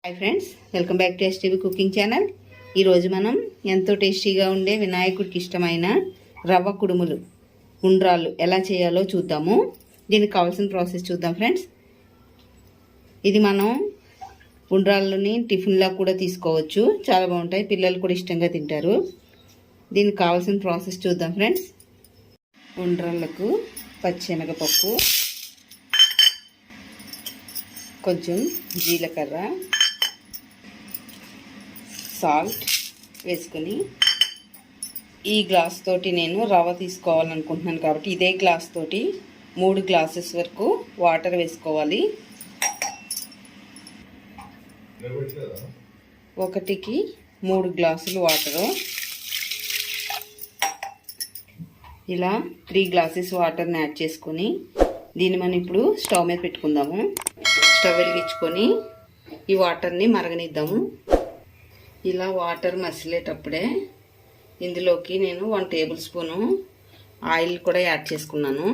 Hi friends, welcome back to STV cooking channel. ఈరోజు మనం ఎంతో టేస్టీగా ఉండే వినాయకుడికి ఇష్టమైన రవ్వ కుడుములు ఉండ్రాళ్ళు ఎలా చేయాలో చూద్దాము. దీనికి కావాల్సిన ప్రాసెస్ చూద్దాం ఫ్రెండ్స్. ఇది మనం ఉండ్రాళ్ళని టిఫిన్లా కూడా తీసుకోవచ్చు, చాలా బాగుంటాయి, పిల్లలు కూడా ఇష్టంగా తింటారు. దీనికి కావాల్సిన ప్రాసెస్ చూద్దాం ఫ్రెండ్స్. ఉండ్రాళ్ళకు పచ్చెనగపప్పు, కొంచెం జీలకర్ర, సాల్ట్ వేసుకొని, ఈ గ్లాస్ తోటి నేను రవ్వ తీసుకోవాలనుకుంటున్నాను కాబట్టి ఇదే గ్లాస్ తోటి 3 గ్లాసెస్ వరకు వాటర్ వేసుకోవాలి. 1కి 3 గ్లాసులు వాటరు. ఇలా 3 గ్లాసెస్ వాటర్ని యాడ్ చేసుకొని దీన్ని మనం ఇప్పుడు స్టవ్ మీద పెట్టుకుందాము. స్టవ్ వెలిగించుకొని ఈ వాటర్ని మరగనిద్దాము. ఇలా వాటర్ మసిలేటప్పుడే ఇందులోకి నేను 1 టేబుల్ స్పూను ఆయిల్ కూడా యాడ్ చేసుకున్నాను.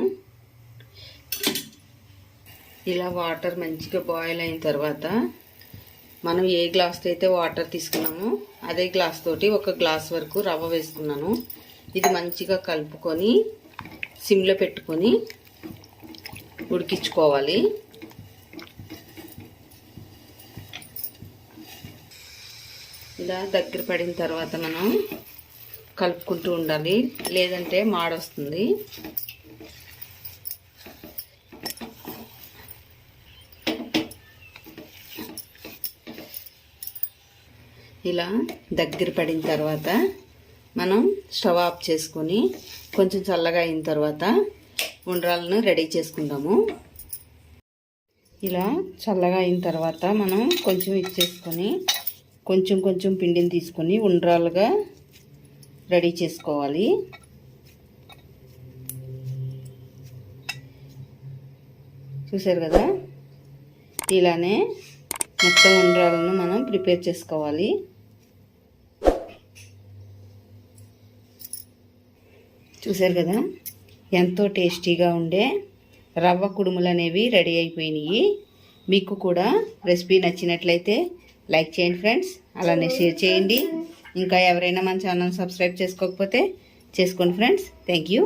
ఇలా వాటర్ మంచిగా బాయిల్ అయిన తర్వాత మనం ఏ గ్లాస్తో అయితే వాటర్ తీసుకున్నామో అదే గ్లాస్ తోటి 1 గ్లాస్ వరకు రవ్వ వేసుకున్నాను. ఇది మంచిగా కలుపుకొని సిమ్లో పెట్టుకొని ఉడికించుకోవాలి. ఇలా దగ్గర పడిన తర్వాత మనం కలుపుకుంటూ ఉండాలి, లేదంటే మాడొస్తుంది. ఇలా దగ్గర పడిన తర్వాత మనం స్టవ్ ఆఫ్ చేసుకొని కొంచెం చల్లగా అయిన తర్వాత ఉండ్రాలను రెడీ చేసుకుందాము. ఇలా చల్లగా అయిన తర్వాత మనం కొంచెం ఇచ్చేసుకొని కొంచెం పిండిని తీసుకొని ఉండ్రాలుగా రెడీ చేసుకోవాలి. చూసారు కదా, ఇలానే మొత్తం ఉండ్రాలను మనం ప్రిపేర్ చేసుకోవాలి. చూసారు కదా, ఎంతో టేస్టీగా ఉండే రవ్వ కుడుములు అనేవి రెడీ అయిపోయినాయి. మీకు కూడా రెసిపీ నచ్చినట్లయితే లైక్ చేయండి ఫ్రెండ్స్, అలానే షేర్ చేయండి. ఇంకా ఎవరైనా మన ఛానల్ సబ్స్క్రైబ్ చేసుకోకపోతే చేసుకోండి ఫ్రెండ్స్. Thank you.